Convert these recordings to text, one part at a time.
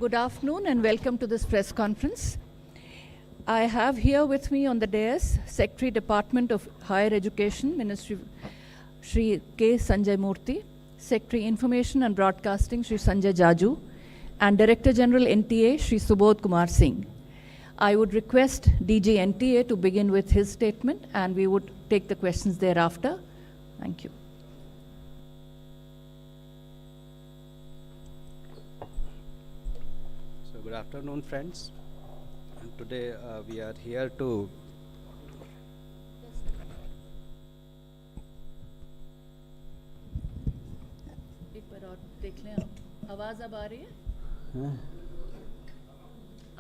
Good afternoon and welcome to this press conference. I have here with me on the dais Secretary Department of Higher Education, Ministry Shri K. Sanjay Murthy, Secretary Information and Broadcasting Shri Sanjay Jaju, and Director General NTA Shri Subodh Kumar Singh. I would request DG NTA to begin with his statement and we would take the questions thereafter. Thank you. Good afternoon, friends. And today we are here to एक बार और देख लें आप, आवाज़ अब आ रही है?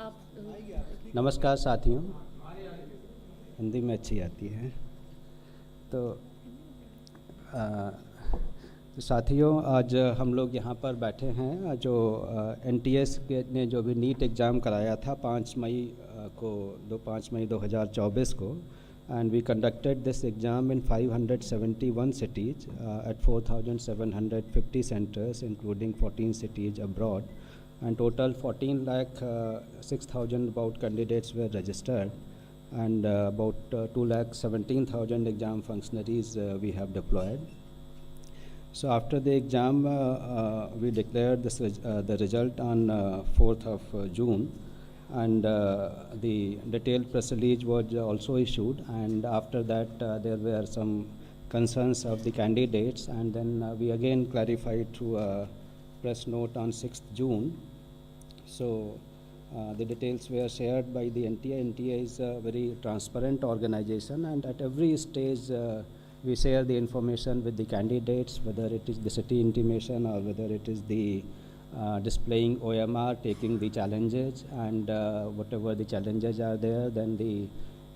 आप नमस्कार साथियों, हिंदी में अच्छी आती है। तो साथियों, आज हम लोग यहाँ पर बैठे हैं जो NTS ने जो भी नीट एग्ज़ाम कराया था 5 मई 2024 को, and we conducted this exam in 571 cities at 4,750 centers including 14 cities abroad, and total 14 lakh 6,000 about candidates were registered, and about 2 lakh 17,000 exam functionaries we have deployed. So after the exam, we declared this the result on 4th of June, and the detailed press release was also issued, and after that there were some concerns of the candidates, and then we again clarified through a press note on 6th June. So the details were shared by the NTA. NTA is a very transparent organization, and at every stage we share the information with the candidates, whether it is the city intimation or whether it is the displaying OMR, taking the challenges, and whatever the challenges are there, then the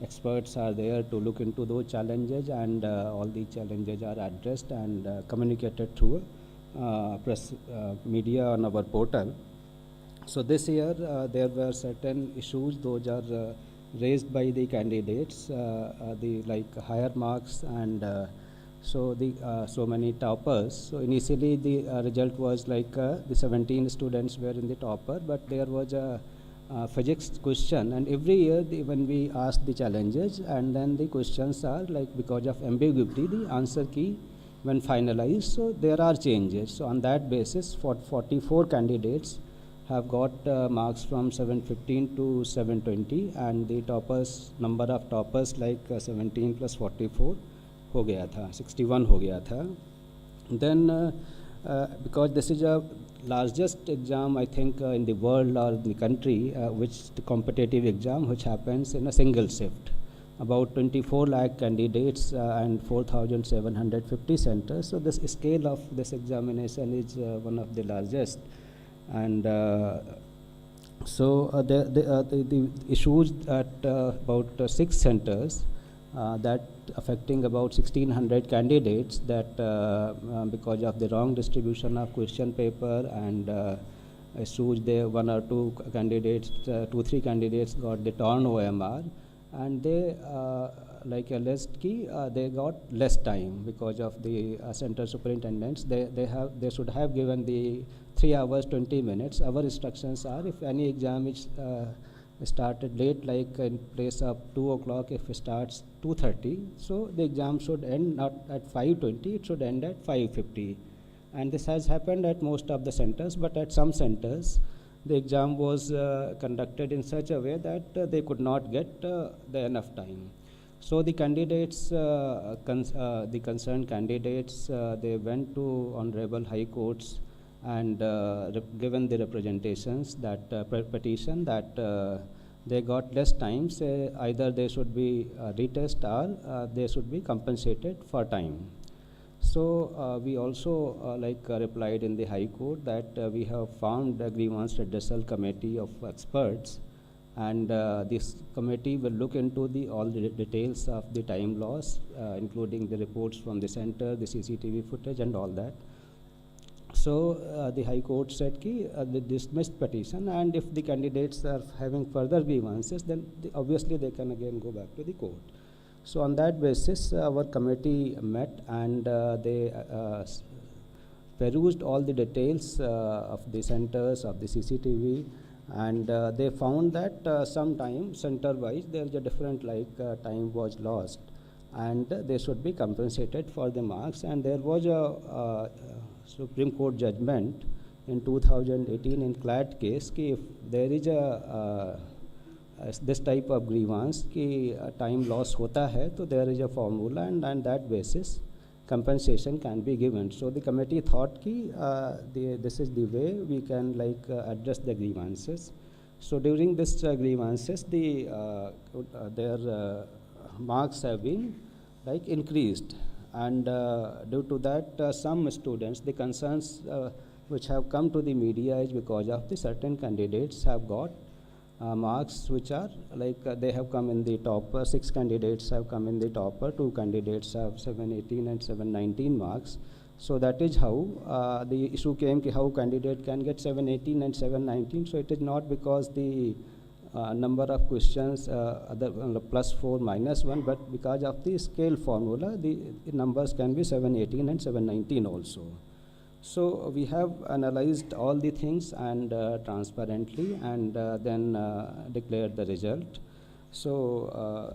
experts are there to look into those challenges, and all the challenges are addressed and communicated through press media on our portal. So this year there were certain issues, those are raised by the candidates, the like higher marks, and so many toppers. So initially the result was like the 17 students were in the topper, but there was a physics question, and every year when we ask the challenges, and then the questions are like, because of ambiguity, the answer key when finalized, so there are changes. So on that basis, 44 candidates have got marks from 715 to 720, and the toppers, number of toppers like 17 plus 44 हो गया था, 61 हो गया था. Then because this is a largest exam I think in the world or in the country, which the competitive exam which happens in a single shift, about 24 lakh candidates and 4,750 centers. So this scale of this examination is one of the largest. And so the issues at about 6 centers that affecting about 1,600 candidates, that because of the wrong distribution of question paper, and issues there, 1 or 2 candidates, 2-3 candidates got the torn OMR, and they like a list key, they got less time because of the center superintendents. They should have given the 3 hours 20 minutes. Our instructions are, if any exam is started late, like in place of 2 o'clock, if it starts 2:30, so the exam should end not at 5:20, it should end at 5:50. And this has happened at most of the centers, but at some centers the exam was conducted in such a way that they could not get the enough time. So the candidates, the concerned candidates, they went to Honorable High Courts and given the representations that petition that they got less time, say either they should be retest or they should be compensated for time. We also replied in the High Court that we have formed a grievance redressal committee of experts, and this committee will look into all the details of the time loss, including the reports from the center, the CCTV footage, and all that. So the High Court said they dismissed petition, and if the candidates are having further grievances, then obviously they can again go back to the court. So on that basis, our committee met, and they perused all the details of the centers, of the CCTV, and they found that sometime center-wise there is a different time was lost, and they should be compensated for the marks. And there was a Supreme Court judgment in 2018 in CLAT case कि if there is this type of grievance कि time loss होता है, तो there is a formula, and on that basis compensation can be given. So the committee thought कि this is the way we can address the grievances. So during this grievances, their marks have been increased, and due to that some students, the concerns which have come to the media is because of the certain candidates have got marks which are they have come in the topper. 6 candidates have come in the topper, 2 candidates have 718 and 719 marks. So that is how the issue came कि how candidate can get 718 and 719. So it is not because the number of questions +4 -1, but because of the scale formula, the numbers can be 718 and 719 also. So we have analyzed all the things and transparently, and then declared the result. So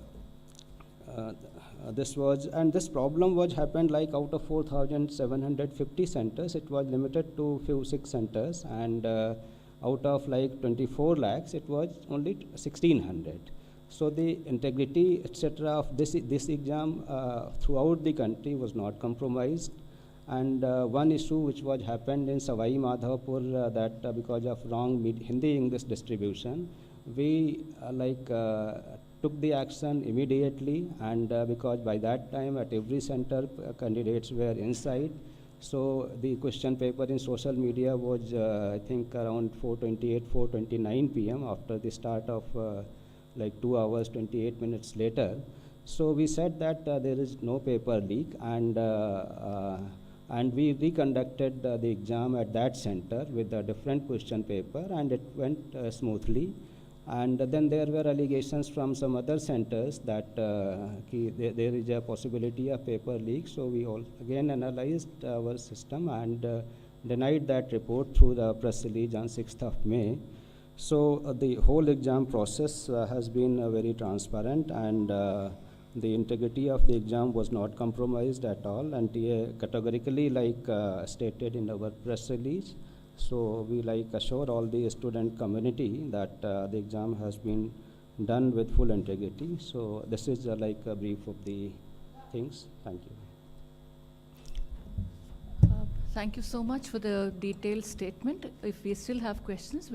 this problem was happened out of 4,750 centers, it was limited to few 6 centers, and out of 24 lakhs, it was only 1,600. So the integrity, etc., of this exam throughout the country was not compromised. And one issue which was happened in Savai Madhavpur, that because of wrong Hindi-English distribution, we took the action immediately, and because by that time at every center candidates were inside. So the question paper in social media was I think around 4:28, 4:29 p.m. after the start of 2 hours 28 minutes later. So we said that there is no paper leak, and we reconducted the exam at that center with a different question paper, and it went smoothly. And then there were allegations from some other centers that there is a possibility of paper leak. So we all again analyzed our system and denied that report through the press release on 6th of May. So the whole exam process has been very transparent, and the integrity of the exam was not compromised at all, and categorically stated in our press release. So we assure all the student community that the exam has been done with full integrity. So this is a brief of the things. Thank you. Thank you so much for the detailed statement. If we still have questions,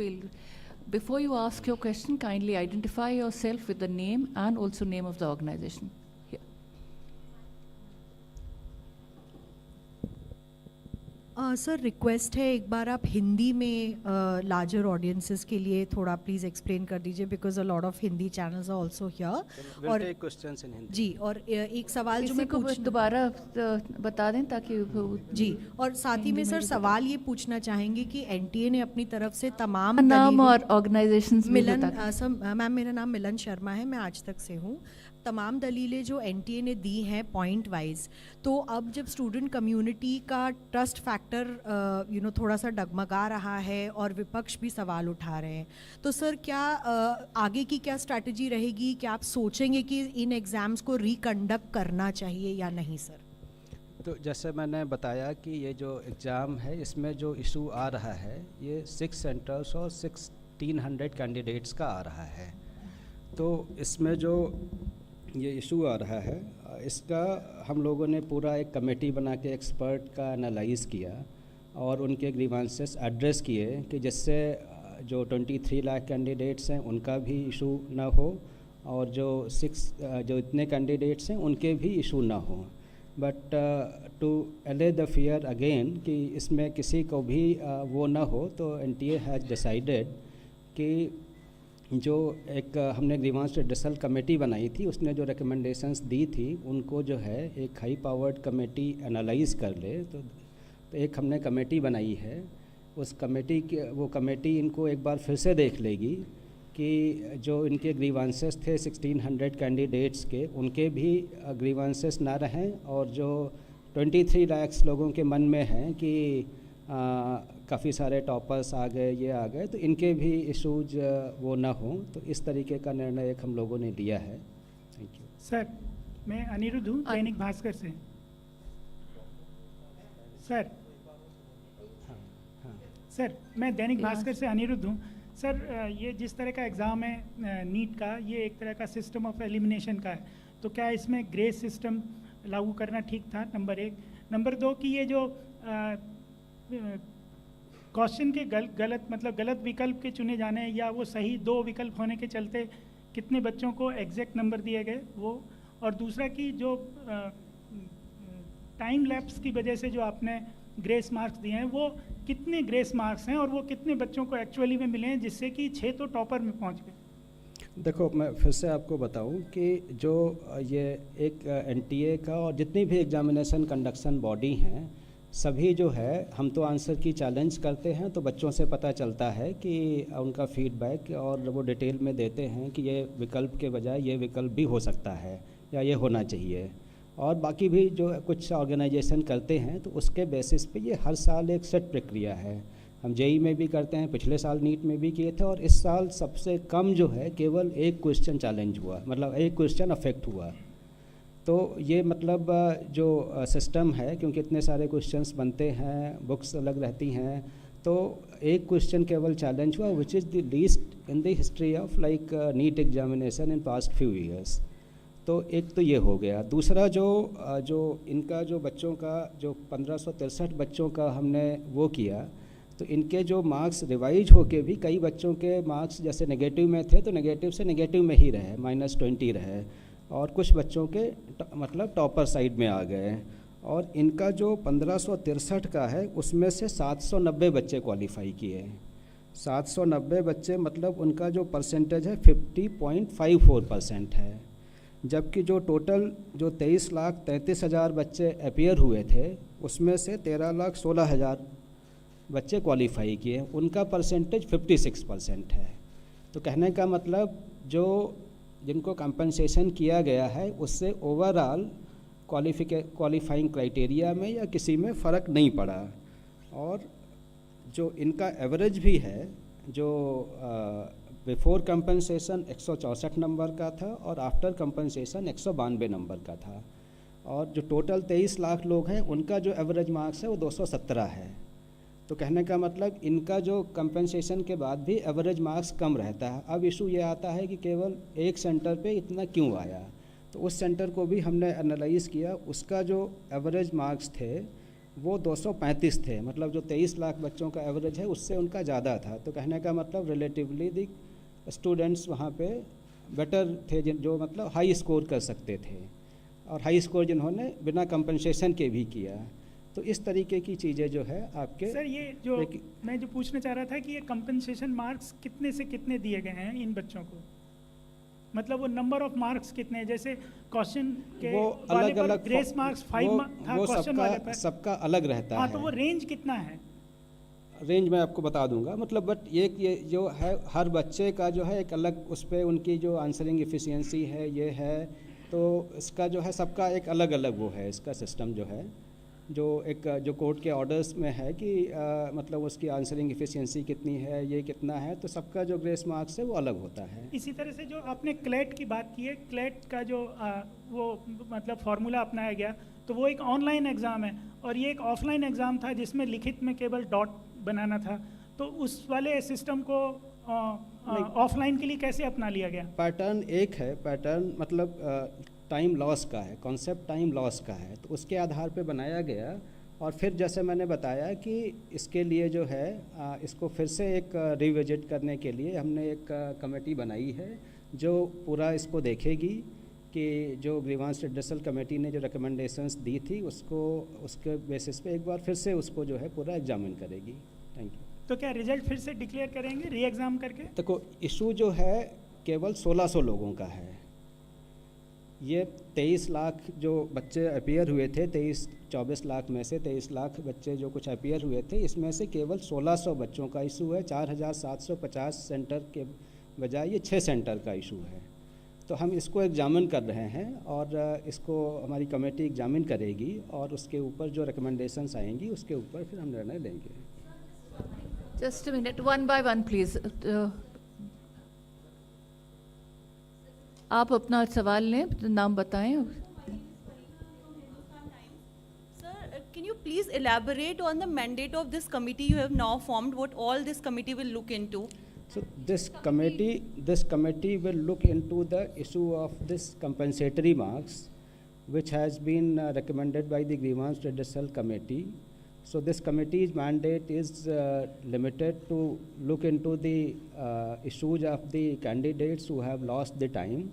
before you ask your question, kindly identify yourself with the name and also name of the organization. Here. Sir request है, एक बार आप हिंदी में larger audiences के लिए थोड़ा please explain कर दीजिए, because a lot of Hindi channels are also here. और क्वेश्चंस इन हिंदी जी, और एक सवाल जो मैं दोबारा बता दें ताकि जी, और साथ ही में सर सवाल ये पूछना चाहेंगे कि एनटीए ने अपनी तरफ से तमाम नाम और ऑर्गेनाइजेशंस मैम, मेरा नाम मिलन शर्मा है, मैं आज तक से हूँ. तमाम दलीलें जो एनटीए ने दी हैं पॉइंट वाइज, तो अब जब स्टूडेंट कम्युनिटी का ट्रस्ट फैक्टर थोड़ा सा डगमगा रहा है और विपक्ष भी सवाल उठा रहे हैं, तो सर क्या आगे की क्या स्ट्रैटेजी रहेगी? क्या आप सोचेंगे कि इन एग्ज़ाम्स को रिकंडक्ट करना चाहिए या नहीं सर? तो जैसे मैंने बताया कि ये जो एग्ज़ाम है, इसमें जो इशू आ रहा है ये 6 सेंटर्स और 1,600 कैंडिडेट्स का आ रहा है. तो इसमें जो ये इशू आ रहा है, इसका हम लोगों ने पूरा एक कमेटी बना के एक्सपर्ट का एनालाइज़ किया और उनके ग्रीवांसेस एड्रेस किए कि जिससे जो 23 लाख कैंडिडेट्स हैं उनका भी इशू ना हो, और जो इतने कैंडिडेट्स हैं उनके भी इशू ना हो. बट टू अले द फियर अगेन कि इसमें किसी को भी वो ना हो, तो NTA हैज़ डिसाइडेड कि जो एक हमने ग्रीवांस रिड्रेसल कमेटी बनाई थी, उसने जो रिकमेंडेशंस दी थी उनको जो है एक हाई पावर्ड कमेटी एनालाइज कर ले। तो एक हमने कमेटी बनाई है, उस कमेटी के वो कमेटी इनको एक बार फिर से देख लेगी कि जो इनके ग्रीवांसेस थे 1600 कैंडिडेट्स के, उनके भी ग्रीवांसेस ना रहें, और जो 23 लाख लोगों के मन में हैं कि काफ़ी सारे टॉपर्स आ गए, ये आ गए, तो इनके भी इशूज वो ना हों। तो इस तरीके का निर्णय एक हम लोगों ने लिया है। Thank you sir. मैं अनिरुद्ध हूँ, दैनिक भास्कर से। सर सर मैं दैनिक भास्कर से अनिरुद्ध हूँ। सर ये जिस तरह का एग्ज़ाम है नीट का, ये एक तरह का सिस्टम ऑफ एलिमिनेशन का है, तो क्या इसमें ग्रेस सिस्टम लागू करना ठीक था? नंबर 1। नंबर 2 कि ये जो क्वेश्चन के गलत विकल्प के चुने जाने या वो सही 2 विकल्प होने के चलते कितने बच्चों को एग्जैक्ट नंबर दिए गए वो, और दूसरा कि जो टाइम लैप्स की वजह से जो आपने ग्रेस मार्क्स दिए हैं, वो कितने ग्रेस मार्क्स हैं और वो कितने बच्चों को एक्चुअली में मिले हैं, जिससे कि 6 तो टॉपर में पहुंच गए? देखो, मैं फिर से आपको बताऊं कि जो ये एक NTA का और जितनी भी एग्जामिनेशन कंडक्शन बॉडी हैं, सभी जो है हम तो आंसर की चैलेंज करते हैं, तो बच्चों से पता चलता है कि उनका फीडबैक और वो डिटेल में देते हैं कि ये विकल्प के बजाय ये विकल्प भी हो सकता है या ये होना चाहिए। और बाकी भी जो कुछ ऑर्गेनाइजेशन करते हैं, तो उसके बेसिस पे ये हर साल एक सेट प्रक्रिया है। हम JEE में भी करते हैं, पिछले साल नीट में भी किए थे, और इस साल सबसे कम जो है केवल एक क्वेश्चन चैलेंज हुआ, मतलब एक क्वेश्चन अफेक्ट हुआ। तो ये मतलब जो सिस्टम है, क्योंकि इतने सारे क्वेश्चंस बनते हैं, बुक्स अलग रहती हैं, तो एक क्वेश्चन केवल चैलेंज हुआ, which is the least in the history of like NEET examination in past few years. तो एक तो ये हो गया। दूसरा जो इनका जो बच्चों का जो 1563 बच्चों का हमने वो किया, तो इनके जो मार्क्स रिवाइज होके भी कई बच्चों के मार्क्स जैसे नेगेटिव में थे, तो नेगेटिव से नेगेटिव में ही रहे, -20 रहे, और कुछ बच्चों के मतलब टॉपर साइड में आ गए। और इनका जो 1563 का है, उसमें से 790 बच्चे क्वालिफाई किए। 790 बच्चे मतलब उनका जो परसेंटेज है 50.54% है। जबकि जो टोटल जो 23,33,000 बच्चे अपीयर हुए थे, उसमें से 13,16,000 बच्चे क्वालिफाई किए, उनका परसेंटेज 56% है। तो कहने का मतलब जो जिनको कंपनसेशन किया गया है, उससे ओवरऑल क्वालिफाइंग क्राइटेरिया में या किसी में फ़र्क नहीं पड़ा। और जो इनका एवरेज भी है, जो बिफोर कंपनसेशन 164 नंबर का था और आफ्टर कंपनसेशन 192 नंबर का था। और जो टोटल 23 लाख लोग हैं, उनका जो एवरेज मार्क्स है वो 217 है। तो कहने का मतलब इनका जो कंपनसेशन के बाद भी एवरेज मार्क्स कम रहता है। अब इशू ये आता है कि केवल एक सेंटर पे इतना क्यों आया, तो उस सेंटर को भी हमने एनालाइज़ किया। उसका जो एवरेज मार्क्स थे वो 235 थे, मतलब जो 23 लाख बच्चों का एवरेज है उससे उनका ज़्यादा था। तो कहने का मतलब रिलेटिवली दी स्टूडेंट्स वहाँ पे बेटर थे, जो मतलब हाई स्कोर कर सकते थे, और हाई स्कोर जिन्होंने बिना कंपनसेशन के भी किया। तो इस तरीके की चीज़ें जो है आपके सर, ये जो मैं जो पूछना चाह रहा था कि ये कंपनसेशन मार्क्स कितने से कितने दिए गए हैं इन बच्चों को, मतलब वो नंबर ऑफ मार्क्स कितने हैं? जैसे क्वेश्चन के वो वाले अलग अलग ग्रेस मार्क्स 5 था क्वेश्चन वाले पर, सबका अलग रहता हाँ, है। तो वो रेंज कितना है? रेंज मैं आपको बता दूंगा, मतलब बट ये जो है हर बच्चे का जो है एक अलग उस पर उनकी जो आंसरिंग एफिशिएंसी है ये है, तो इसका जो है सबका एक अलग अलग वो है, इसका सिस्टम जो है जो एक जो कोर्ट के ऑर्डर्स में है कि मतलब उसकी आंसरिंग एफिशिएंसी कितनी है, ये कितना है, तो सबका जो ग्रेस मार्क्स है वो अलग होता है। इसी तरह से जो आपने क्लेट की बात की है, क्लेट का जो वो मतलब फार्मूला अपनाया गया, तो वो एक ऑनलाइन एग्ज़ाम है और ये एक ऑफलाइन एग्ज़ाम था जिसमें लिखित में केवल डॉट बनाना था। तो उस वाले सिस्टम को ऑफलाइन के लिए कैसे अपना लिया गया? पैटर्न एक है, पैटर्न मतलब टाइम लॉस का है, कॉन्सेप्ट टाइम लॉस का है, तो उसके आधार पे बनाया गया। और फिर जैसे मैंने बताया कि इसके लिए जो है इसको फिर से एक रिविजिट करने के लिए हमने एक कमेटी बनाई है जो पूरा इसको देखेगी कि जो ग्रीवांस रिड्रेसल कमेटी ने जो रिकमेंडेशंस दी थी उसके बेसिस पे एक बार फिर से उसको जो है पूरा एग्जामिन करेगी। Thank you. तो क्या रिजल्ट फिर से डिक्लेयर करेंगे री एग्ज़ाम करके? देखो, इशू जो है केवल 1600 लोगों का है। ये 23 लाख जो बच्चे अपीयर हुए थे, 24 लाख में से 23 लाख बच्चे जो कुछ अपीयर हुए थे, इसमें से केवल 1600 बच्चों का इशू है। 4750 सेंटर के बजाय ये 6 सेंटर का इशू है। तो हम इसको एग्जामिन कर रहे हैं और इसको हमारी कमेटी एग्जामिन करेगी और उसके ऊपर जो रिकमेंडेशंस आएंगी उसके ऊपर फिर हम निर्णय लेंगे। Just a minute, one by one, please. आप अपना सवाल लें, नाम बताएं. Sir, can you please elaborate on the mandate of this committee you have now formed, what all this committee will look into? So this committee will look into the issue of this compensatory marks, which has been recommended by the grievance redressal committee. So this committee's mandate is limited to look into the issues of the candidates who have lost the time.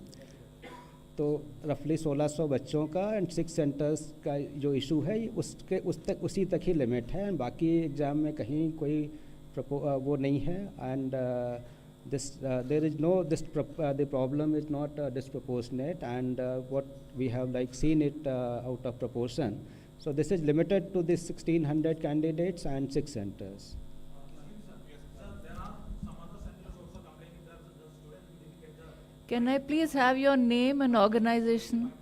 तो रफली 1600 बच्चों का and 6 centres का जो issue है उसी तक ही limit है, एंड बाकी एग्ज़ाम में कहीं कोई वो नहीं है. And there is no the problem is not disproportionate, and what we have like seen it out of proportion. So this is limited to the 1600 candidates and 6 centers. Can I please have your name and organization?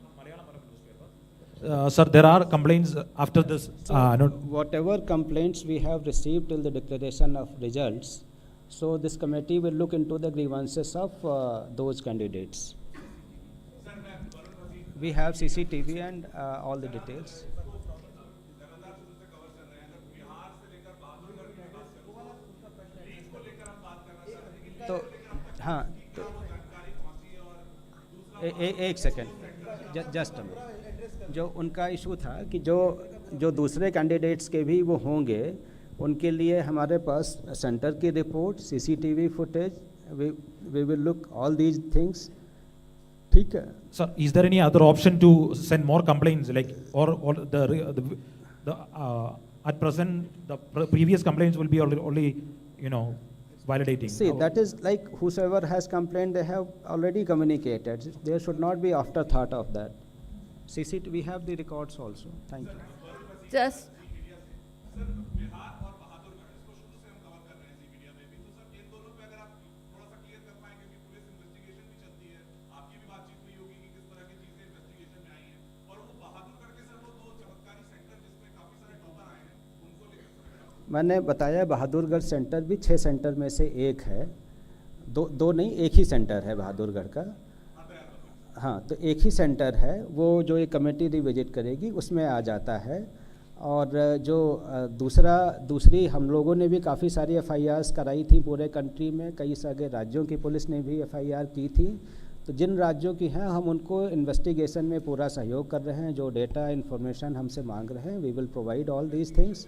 Sir, there are complaints after this. Whatever complaints we have received till the declaration of results, so this committee will look into the grievances of those candidates. We have CCTV and all the details. तो हाँ, तो एक second, just a minute. जो उनका issue था कि जो दूसरे कैंडिडेट्स के भी वो होंगे, उनके लिए हमारे पास सेंटर की report, CCTV footage, we will look all these things. ठीक है. Sir, is there any other option to send more complaints, like or the at present the previous complaints will be only validating? See, that is like whosoever has complained, they have already communicated. There should not be afterthought of that. CCTV, we have the records also. Thank you. Just. मैंने बताया Bahadurgarh centre भी 6 centre में से एक है. दो नहीं, एक ही सेंटर है बहादुरगढ़ का. हाँ, तो एक ही सेंटर है, वो जो ये कमेटी रिविजिट करेगी उसमें आ जाता है. और जो दूसरी हम लोगों ने भी काफ़ी सारी FIRs कराई थी पूरे कंट्री में. कई सारे राज्यों की पुलिस ने भी FIR की थी. तो जिन राज्यों की हैं हम उनको इन्वेस्टिगेशन में पूरा सहयोग कर रहे हैं. जो डेटा इन्फॉर्मेशन हमसे मांग रहे हैं, we will provide all these things.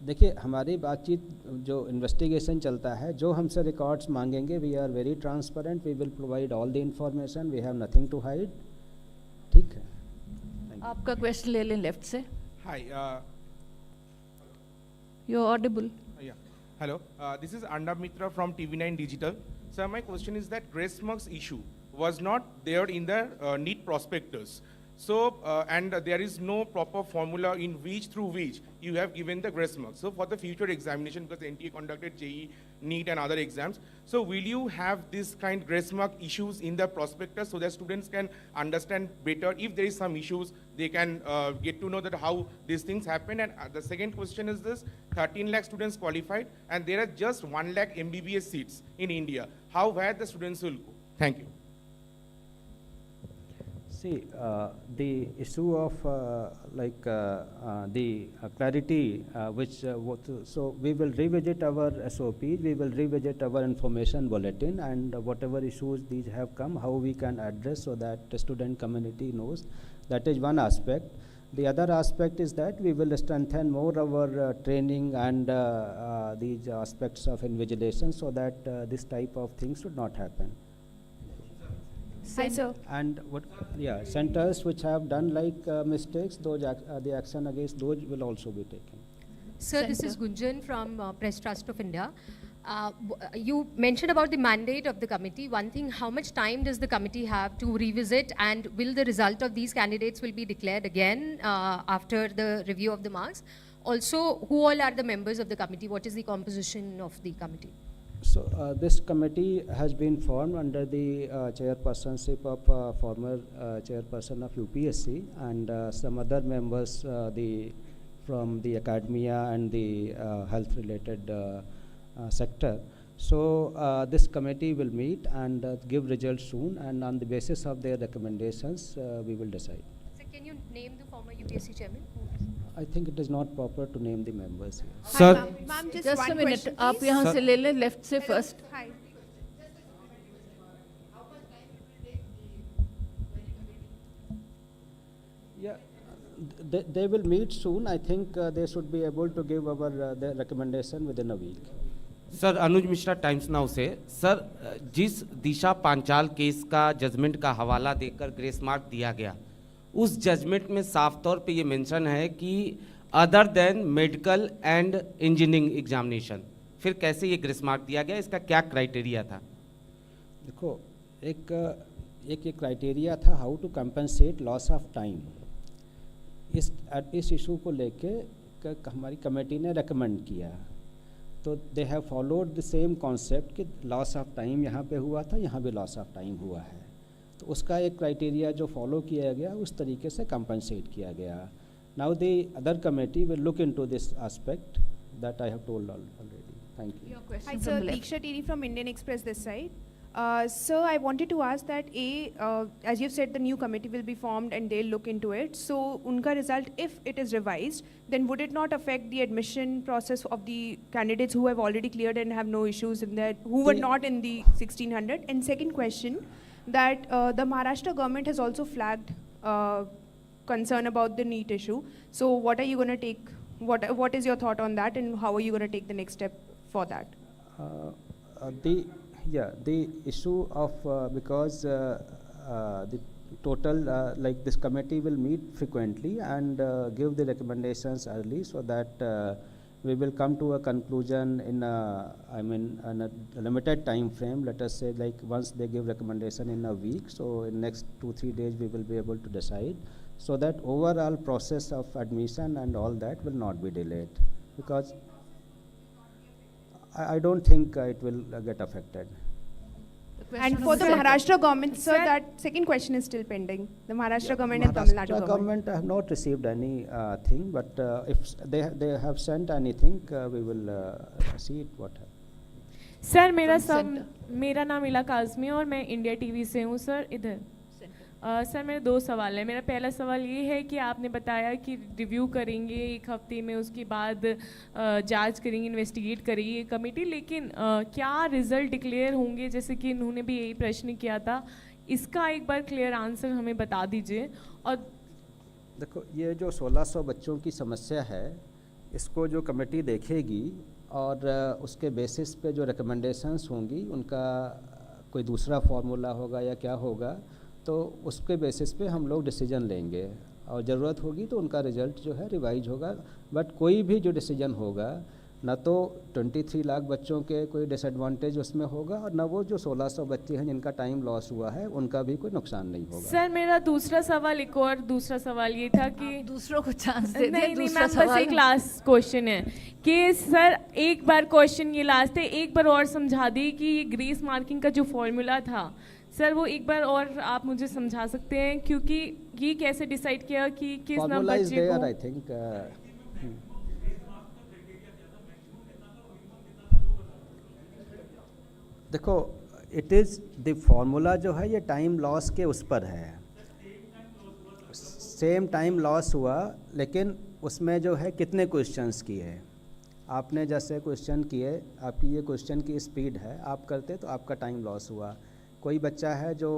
देखिए, हमारी बातचीत जो इन्वेस्टिगेशन चलता है, जो हमसे रिकॉर्ड्स मांगेंगे, we are very transparent, we will provide all the information, we have nothing to hide. ठीक है. आपका क्वेश्चन ले लें लेफ्ट से. Hi. You are audible. Yeah. Hello. This is Arnab Mitra from TV9 Digital. Sir, my question is that grace marks issue was not there in the NEET prospectus. So, and there is no proper formula in through which you have given the grace marks. So, for the future examination, because NTA conducted JEE, NEET and other exams, so will you have this kind grace mark issues in the prospectus so that students can understand better? If there is some issues, they can get to know that how these things happen. And the second question is this: 13 lakh students qualified, and there are just 1 lakh MBBS seats in India. Where the students will go? Thank you. See, the issue of the clarity so we will revisit our SOPs, we will revisit our information bulletin, and whatever issues these have come, how we can address so that the student community knows. That is one aspect. The other aspect is that we will strengthen more our training and these aspects of invigilation so that this type of things should not happen. Hi, sir. And what, yeah, centers which have done like mistakes, those the action against those will also be taken. Sir, this is Gunjan from Press Trust of India. You mentioned about the mandate of the committee. One thing, how much time does the committee have to revisit, and will the result of these candidates will be declared again after the review of the marks? Also, who all are the members of the committee? What is the composition of the committee? So this committee has been formed under the chairpersonship of former chairperson of UPSC and some other members from the academia and the health related sector. So this committee will meet and give results soon, and on the basis of their recommendations we will decide. Sir, can you name the former UPSC chairman? I think it is not proper to name the members here. Sir, Ma'am, Just one a minute, question, आप please. यहाँ Sir- से ले लें, left से first. Hi. Yeah, they will meet soon. I think they should be able to give our their recommendation within a week. Sir Anuj Mishra times now से sir जिस दिशा Panchal case का judgement का हवाला देकर ग्रेस मार्क दिया गया, उस जजमेंट में साफ तौर पे ये मेंशन है कि other than medical and engineering examination, फिर कैसे ये ग्रेस मार्क दिया गया, इसका क्या क्राइटेरिया था? देखो, एक क्राइटेरिया था how to compensate loss of time. इस इशू को लेके हमारी कमेटी ने रेकमेंड किया, तो they have followed the same concept कि लॉस ऑफ टाइम यहाँ पे हुआ था, यहाँ भी लॉस ऑफ टाइम हुआ है, तो उसका एक क्राइटेरिया जो फॉलो किया गया उस तरीके से कंपनसेट किया गया. Now the other committee will look into this aspect that I have told already. Thank you. Your Hi, question sir. from the left. Diksha Tiri from Indian Express this side. Sir, I wanted to ask that as you've said, the new committee will be formed and they'll look into it. So, unka result, if it is revised, then would it not affect the admission process of the candidates who have already cleared and have no issues in that, who were not in the 1600? And second question, that the Maharashtra government has also flagged concern about the NEET issue. So, what are you going to take? What is your thought on that, and how are you going to take the next step for that? The issue of because the total like this committee will meet frequently and give the recommendations early, so that we will come to a conclusion in in a limited time frame. Let us say like once they give recommendation in a week, so in next 2-3 days we will be able to decide, so that overall process of admission and all that will not be delayed, because I don't think it will get affected. The question And from for the center. Maharashtra government, sir, Sir- that second question is still pending. The Maharashtra government and Tamil Nadu Maharashtra government. government have not received any thing, but if they have sent anything, we will see it what happens. Sir मेरा From सब center. मेरा नाम इला काज़मी और मैं India TV से हूँ sir इधर. सर मेरे दो सवाल हैं. मेरा पहला सवाल ये है कि आपने बताया कि रिव्यू करेंगे 1 हफ्ते में, उसके बाद जांच करेंगे, इन्वेस्टिगेट करेगी ये कमेटी, लेकिन क्या रिजल्ट डिक्लेयर होंगे, जैसे कि इन्होंने भी यही प्रश्न किया था, इसका एक बार क्लियर आंसर हमें बता दीजिए. और देखो, ये जो 1600 बच्चों की समस्या है, इसको जो कमेटी देखेगी और उसके बेसिस पे जो रिकमेंडेशंस होंगी, उनका कोई दूसरा फार्मूला होगा या क्या होगा, तो उसके बेसिस पे हम लोग डिसीजन लेंगे, और ज़रूरत होगी तो उनका रिजल्ट जो है रिवाइज होगा. बट कोई भी जो डिसीजन होगा, ना तो 23 लाख बच्चों के कोई डिसएडवांटेज उसमें होगा, और ना वो जो 1600 बच्चे हैं जिनका टाइम लॉस हुआ है उनका भी कोई नुकसान नहीं होगा. सर मेरा दूसरा सवाल, एक और दूसरा सवाल ये था कि आप दूसरों को चांस दे नहीं दें. नहीं दूसरा मैम, बस सवाल एक लास्ट क्वेश्चन है कि सर एक बार क्वेश्चन ये लास्ट है, एक बार और समझा दी कि ये ग्रेस मार्किंग का जो फॉर्मूला था सर, वो एक बार और आप मुझे समझा सकते हैं, क्योंकि ये कैसे डिसाइड किया कि किस Formula नंबर is बच्चे there, को. I think. देखो, इट इज़ द फॉर्मूला जो है ये टाइम लॉस के उस पर है. सेम टाइम लॉस हुआ, लेकिन उसमें जो है कितने क्वेश्चंस किए. आपने जैसे क्वेश्चन किए, आपकी ये क्वेश्चन की स्पीड है, आप करते तो आपका टाइम लॉस हुआ. कोई बच्चा है जो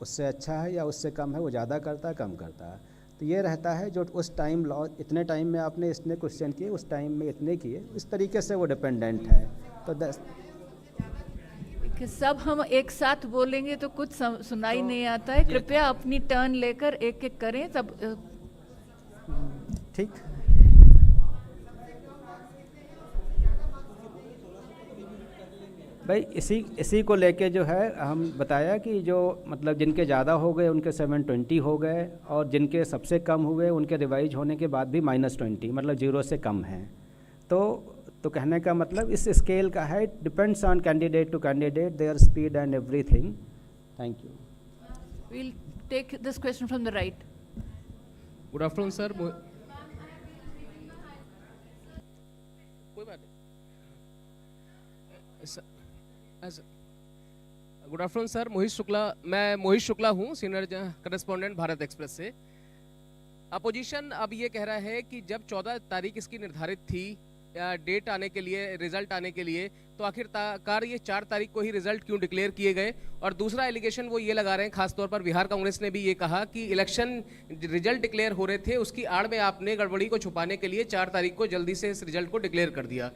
उससे अच्छा है या उससे कम है, वो ज़्यादा करता है, कम करता है. तो तो ये रहता है जो उस टाइम लॉ इतने टाइम में आपने इतने क्वेश्चन किए, उस टाइम में इतने किए, इस तरीके से वो डिपेंडेंट है। तो कि सब हम एक साथ बोलेंगे तो कुछ सुनाई नहीं आता है। कृपया अपनी टर्न लेकर एक एक करें तब ठीक। भाई इसी को लेके जो है हम बताया कि जो मतलब जिनके ज़्यादा हो गए उनके 720 हो गए, और जिनके सबसे कम हुए उनके रिवाइज होने के बाद भी -20, मतलब 0 से कम है। तो कहने का मतलब इस स्केल का है, depends on candidate to candidate, their speed and everything. Thank you. we'll take this question from the right. Good afternoon sir. कोई बात नहीं। गुड आफ्टरनून सर, मैं मोहित शुक्ला हूँ, सीनियर करस्पॉन्डेंट भारत एक्सप्रेस से। अपोजिशन अब ये कह रहा है कि जब 14 तारीख इसकी निर्धारित थी डेट आने के लिए, रिजल्ट आने के लिए, तो आखिरकार ये 4 तारीख को ही रिजल्ट क्यों डिक्लेयर किए गए। और दूसरा एलिगेशन वो ये लगा रहे हैं, खासतौर पर बिहार कांग्रेस ने भी ये कहा कि इलेक्शन रिजल्ट डिक्लेयर हो रहे थे, उसकी आड़ में आपने गड़बड़ी को छुपाने के लिए 4 तारीख को जल्दी से इस रिजल्ट को डिक्लेयर कर दिया।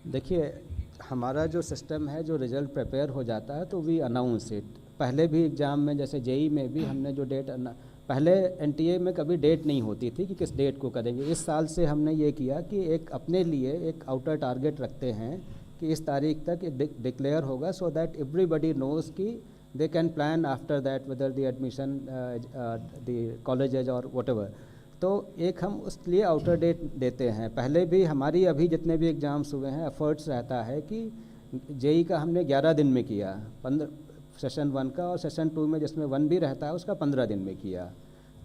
देखिए, हमारा जो सिस्टम है, जो रिज़ल्ट प्रिपेयर हो जाता है तो वी अनाउंस इट। पहले भी एग्ज़ाम में, जैसे जेई में भी हमने जो डेट, पहले एनटीए में कभी डेट नहीं होती थी कि किस डेट को करेंगे। इस साल से हमने ये किया कि एक अपने लिए एक आउटर टारगेट रखते हैं कि इस तारीख तक डिक्लेयर होगा, सो दैट एवरीबडी नोज़ कि they can plan after that whether the admission the colleges और व्हाटएवर। तो एक हम उस लिए आउटर डेट देते हैं। पहले भी हमारी अभी जितने भी एग्ज़ाम्स हुए हैं, एफर्ट्स रहता है कि जेई का हमने 11 दिन में किया, 15 सेशन 1 का, और सेशन 2 में जिसमें 1 भी रहता है उसका 15 दिन में किया।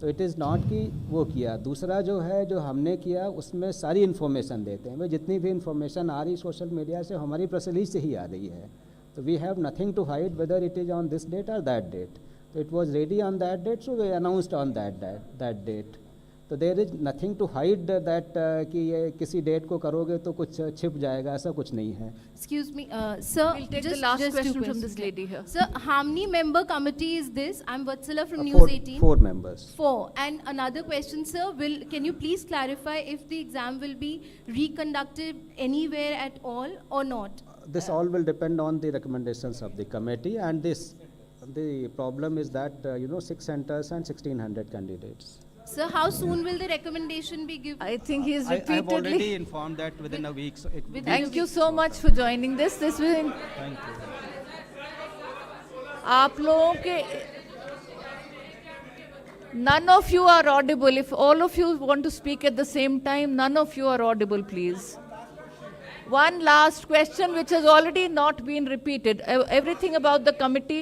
तो इट इज़ नॉट कि वो किया। दूसरा जो है, जो हमने किया उसमें सारी इन्फॉर्मेशन देते हैं। भाई जितनी भी इन्फॉर्मेशन आ रही सोशल मीडिया से, हमारी प्रेस रिलीज से ही आ रही है। तो we have nothing to hide whether it is on this date और दैट डेट। तो it was ready on that date, so we announced on that date. तो there is nothing to hide that कि ये किसी date को करोगे तो कुछ छिप जाएगा, ऐसा कुछ नहीं है। Excuse me, sir. We'll take the last question from this lady here. Sir, how many member committee is this? I'm Vatsala from News 18. 4 members. 4. And another question, sir. Can you please clarify if the exam will be reconducted anywhere at all or not? This all will depend on the recommendations of the committee, and the problem is that 6 centers and 1600 candidates. Sir, how soon will the recommendation be given? I think he is I have already repeatedly. informed that within a week. So Thank you so much for joining this. This will. Thank you. आप लोगों के none of you are audible. If all of you want to speak at the same time, none of you are audible, please. One last question which has already not been repeated. Everything about the committee.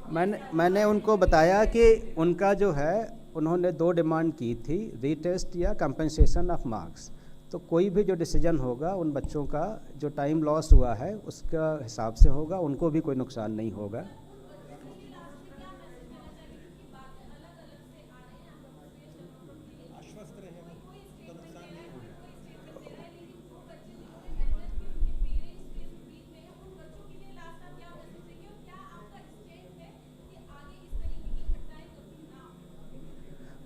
मैंने उनको बताया कि उनका जो है, उन्होंने 2 demand की थी, रीटेस्ट या कंपनसेशन ऑफ मार्क्स। तो कोई भी जो डिसीजन होगा उन बच्चों का जो टाइम लॉस हुआ है उसका हिसाब से होगा, उनको भी कोई नुकसान नहीं होगा।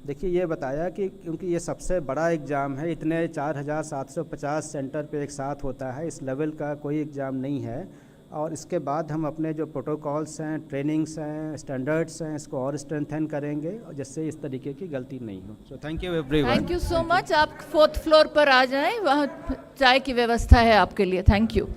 देखिए, ये बताया कि क्योंकि ये सबसे बड़ा एग्ज़ाम है, इतने 4750 सेंटर पे एक साथ होता है, इस लेवल का कोई एग्ज़ाम नहीं है। और इसके बाद हम अपने जो प्रोटोकॉल्स हैं, ट्रेनिंग्स हैं, स्टैंडर्ड्स हैं, इसको और स्ट्रेंथन करेंगे जिससे इस तरीके की गलती नहीं हो। So thank you everyone. Thank you so much. आप 4th फ्लोर पर आ जाएं, वहाँ चाय की व्यवस्था है आपके लिए। Thank you.